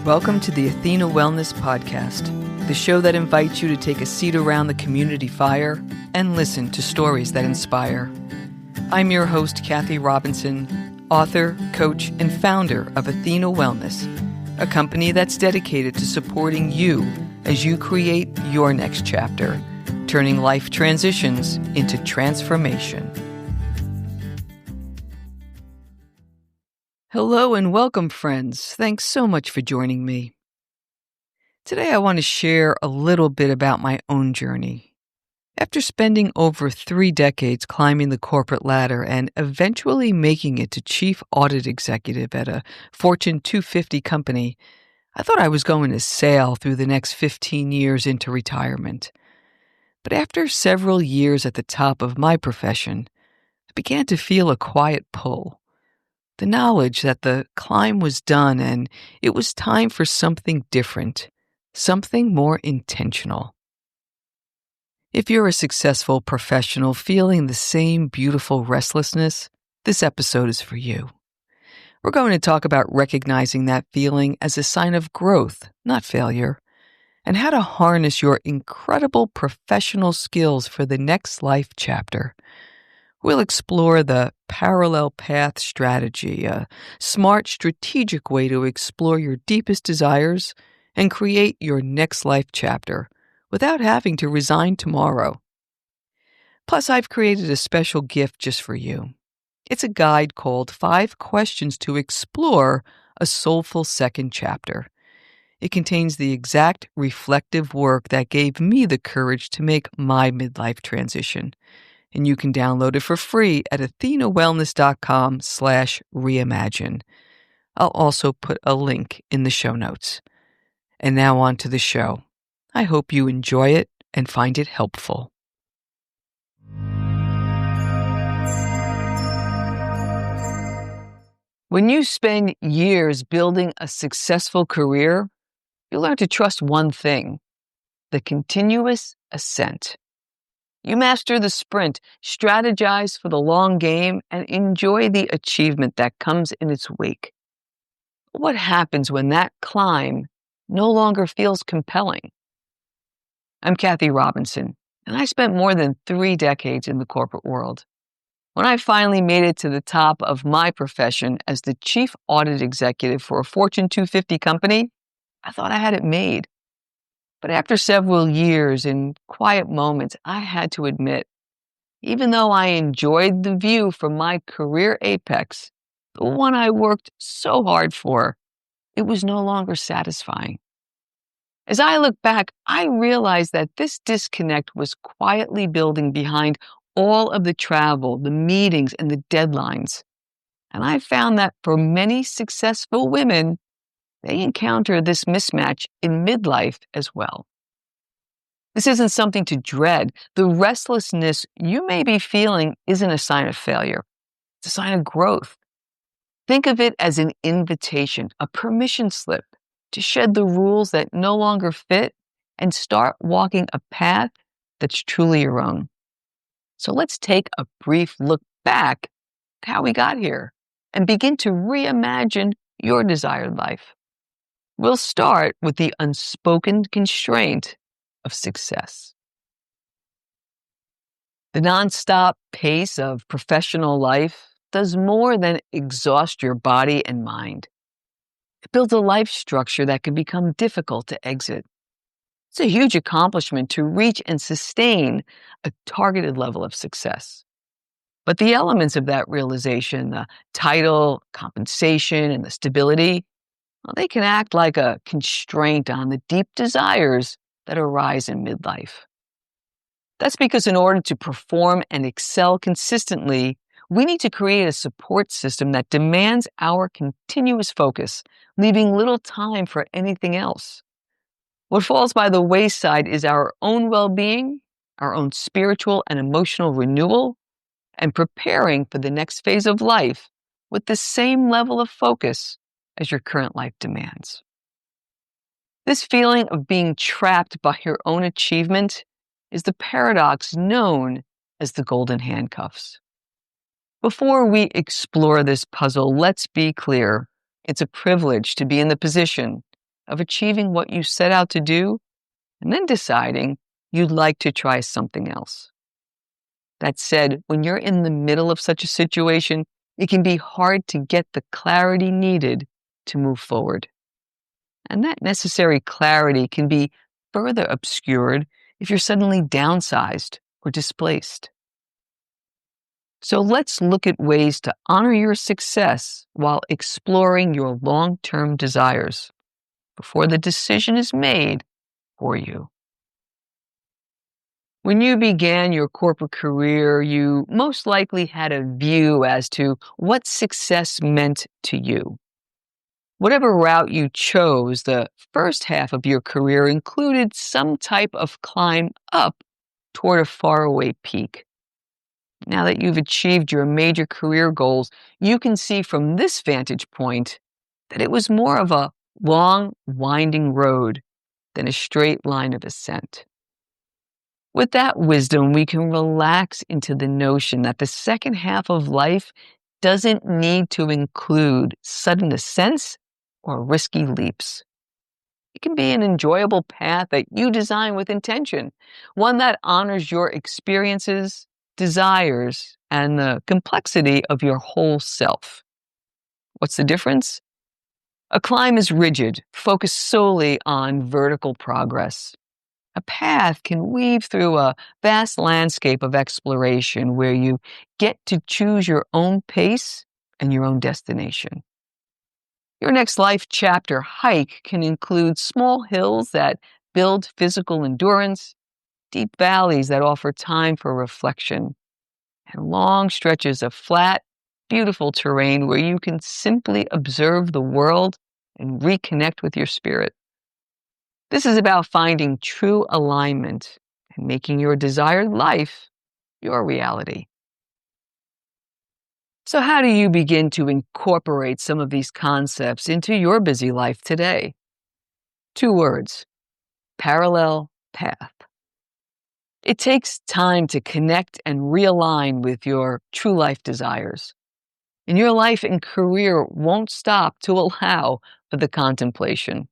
Welcome to the Athena Wellness Podcast, the show that invites you to take a seat around the community fire and listen to stories that inspire. I'm your host, Kathy Robinson, author, coach, and founder of Athena Wellness, a company that's dedicated to supporting you as you create your next chapter, turning life transitions into transformation. Hello and welcome, friends. Thanks so much for joining me. Today I want to share a little bit about my own journey. After spending over 3 decades climbing the corporate ladder and eventually making it to Chief Audit Executive at a Fortune 250 company, I thought I was going to sail through the next 15 years into retirement. But after several years at the top of my profession, I began to feel a quiet pull. The knowledge that the climb was done and it was time for something different, something more intentional. If you're a successful professional feeling the same beautiful restlessness, this episode is for you. We're going to talk about recognizing that feeling as a sign of growth, not failure, and how to harness your incredible professional skills for the next life chapter. We'll explore the parallel path strategy, a smart, strategic way to explore your deepest desires and create your next life chapter without having to resign tomorrow. Plus, I've created a special gift just for you. It's a guide called 5 Questions to Explore a Soulful Second Chapter. It contains the exact reflective work that gave me the courage to make my midlife transition. And you can download it for free at athenawellness.com/reimagine. I'll also put a link in the show notes. And now on to the show. I hope you enjoy it and find it helpful. When you spend years building a successful career, you learn to trust one thing: the continuous ascent. You master the sprint, strategize for the long game, and enjoy the achievement that comes in its wake. What happens when that climb no longer feels compelling? I'm Kathy Robinson, and I spent more than 3 decades in the corporate world. When I finally made it to the top of my profession as the Chief Audit Executive for a Fortune 250 company, I thought I had it made. But after several years in quiet moments, I had to admit, even though I enjoyed the view from my career apex, the one I worked so hard for, it was no longer satisfying. As I look back, I realized that this disconnect was quietly building behind all of the travel, the meetings, and the deadlines. And I found that for many successful women, they encounter this mismatch in midlife as well. This isn't something to dread. The restlessness you may be feeling isn't a sign of failure. It's a sign of growth. Think of it as an invitation, a permission slip to shed the rules that no longer fit and start walking a path that's truly your own. So let's take a brief look back at how we got here and begin to reimagine your desired life. We'll start with the unspoken constraint of success. The nonstop pace of professional life does more than exhaust your body and mind. It builds a life structure that can become difficult to exit. It's a huge accomplishment to reach and sustain a targeted level of success. But the elements of that realization, the title, compensation, and the stability, well, they can act like a constraint on the deep desires that arise in midlife. That's because in order to perform and excel consistently, we need to create a support system that demands our continuous focus, leaving little time for anything else. What falls by the wayside is our own well-being, our own spiritual and emotional renewal, and preparing for the next phase of life with the same level of focus as your current life demands. This feeling of being trapped by your own achievement is the paradox known as the Golden Handcuffs. Before we explore this puzzle, let's be clear. It's a privilege to be in the position of achieving what you set out to do and then deciding you'd like to try something else. That said, when you're in the middle of such a situation, it can be hard to get the clarity needed to move forward. And that necessary clarity can be further obscured if you're suddenly downsized or displaced. So let's look at ways to honor your success while exploring your long-term desires before the decision is made for you. When you began your corporate career, you most likely had a view as to what success meant to you. Whatever route you chose, the first half of your career included some type of climb up toward a faraway peak. Now that you've achieved your major career goals, you can see from this vantage point that it was more of a long, winding road than a straight line of ascent. With that wisdom, we can relax into the notion that the second half of life doesn't need to include sudden ascents or risky leaps. It can be an enjoyable path that you design with intention, one that honors your experiences, desires, and the complexity of your whole self. What's the difference? A climb is rigid, focused solely on vertical progress. A path can weave through a vast landscape of exploration where you get to choose your own pace and your own destination. Your next life chapter hike can include small hills that build physical endurance, deep valleys that offer time for reflection, and long stretches of flat, beautiful terrain where you can simply observe the world and reconnect with your spirit. This is about finding true alignment and making your desired life your reality. So, how do you begin to incorporate some of these concepts into your busy life today? 2 words: parallel path. It takes time to connect and realign with your true life desires. And your life and career won't stop to allow for the contemplation.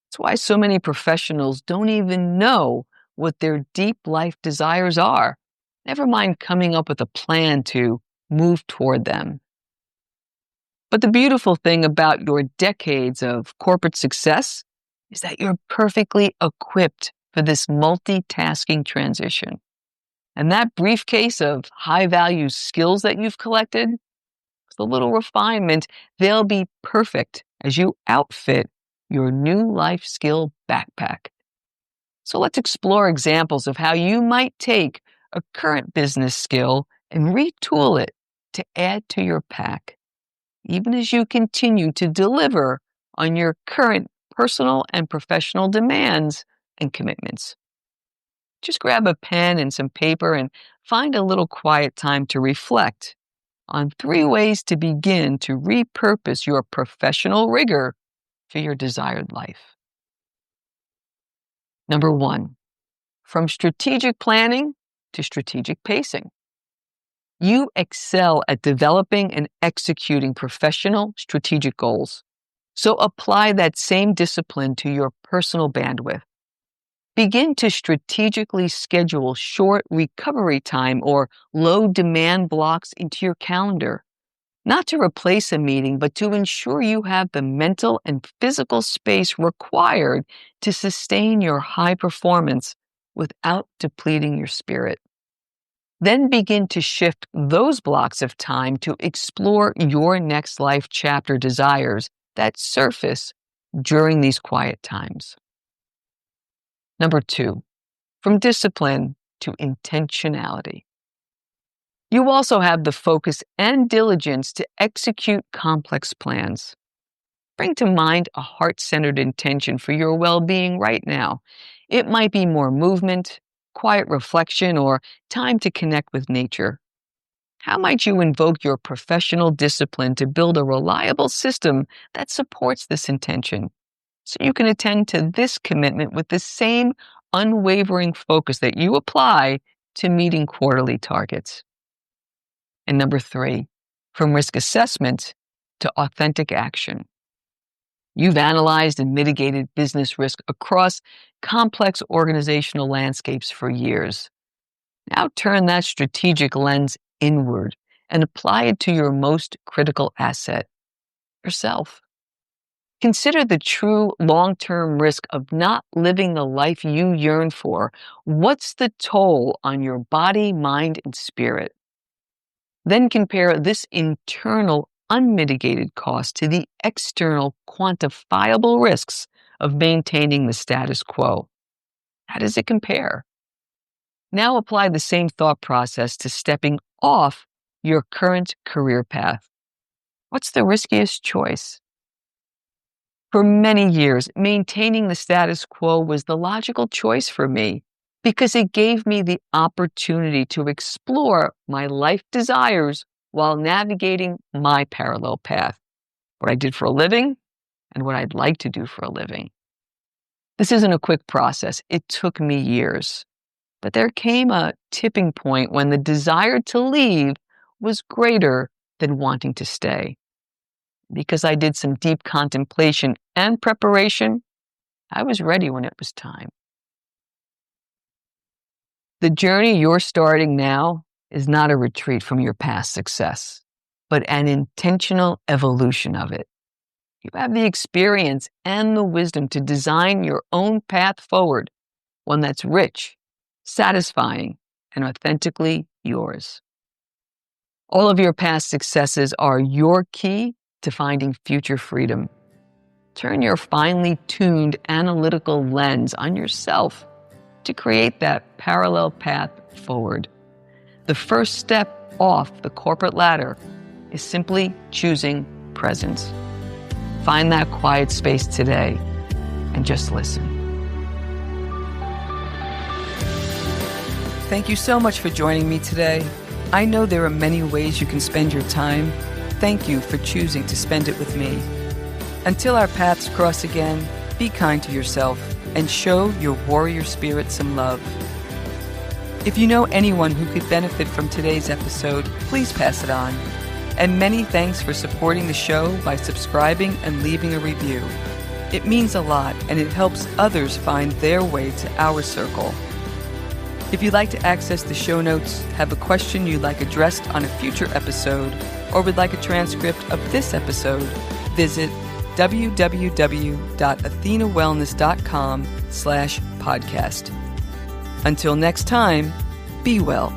That's why so many professionals don't even know what their deep life desires are, never mind coming up with a plan to move toward them. But the beautiful thing about your decades of corporate success is that you're perfectly equipped for this multitasking transition. And that briefcase of high-value skills that you've collected, with a little refinement, they'll be perfect as you outfit your new life skill backpack. So let's explore examples of how you might take a current business skill and retool it to add to your pack, even as you continue to deliver on your current personal and professional demands and commitments. Just grab a pen and some paper and find a little quiet time to reflect on 3 ways to begin to repurpose your professional rigor for your desired life. Number 1, from strategic planning to strategic pacing. You excel at developing and executing professional strategic goals. So apply that same discipline to your personal bandwidth. Begin to strategically schedule short recovery time or low demand blocks into your calendar. Not to replace a meeting, but to ensure you have the mental and physical space required to sustain your high performance without depleting your spirit. Then begin to shift those blocks of time to explore your next life chapter desires that surface during these quiet times. Number 2, from discipline to intentionality. You also have the focus and diligence to execute complex plans. Bring to mind a heart-centered intention for your well-being right now. It might be more movement, quiet reflection, or time to connect with nature. How might you invoke your professional discipline to build a reliable system that supports this intention, so you can attend to this commitment with the same unwavering focus that you apply to meeting quarterly targets? And number 3, from risk assessment to authentic action. You've analyzed and mitigated business risk across complex organizational landscapes for years. Now turn that strategic lens inward and apply it to your most critical asset, yourself. Consider the true long-term risk of not living the life you yearn for. What's the toll on your body, mind, and spirit? Then compare this internal, unmitigated cost to the external, quantifiable risks of maintaining the status quo. How does it compare? Now apply the same thought process to stepping off your current career path. What's the riskiest choice? For many years, maintaining the status quo was the logical choice for me because it gave me the opportunity to explore my life desires while navigating my parallel path, what I did for a living and what I'd like to do for a living. This isn't a quick process. It took me years. But there came a tipping point when the desire to leave was greater than wanting to stay. Because I did some deep contemplation and preparation, I was ready when it was time. The journey you're starting now is not a retreat from your past success, but an intentional evolution of it. You have the experience and the wisdom to design your own path forward, one that's rich, satisfying, and authentically yours. All of your past successes are your key to finding future freedom. Turn your finely tuned analytical lens on yourself to create that parallel path forward. The first step off the corporate ladder is simply choosing presence. Find that quiet space today and just listen. Thank you so much for joining me today. I know there are many ways you can spend your time. Thank you for choosing to spend it with me. Until our paths cross again, be kind to yourself and show your warrior spirit some love. If you know anyone who could benefit from today's episode, please pass it on. And many thanks for supporting the show by subscribing and leaving a review. It means a lot and it helps others find their way to our circle. If you'd like to access the show notes, have a question you'd like addressed on a future episode, or would like a transcript of this episode, visit www.athenawellness.com/podcast. Until next time, be well.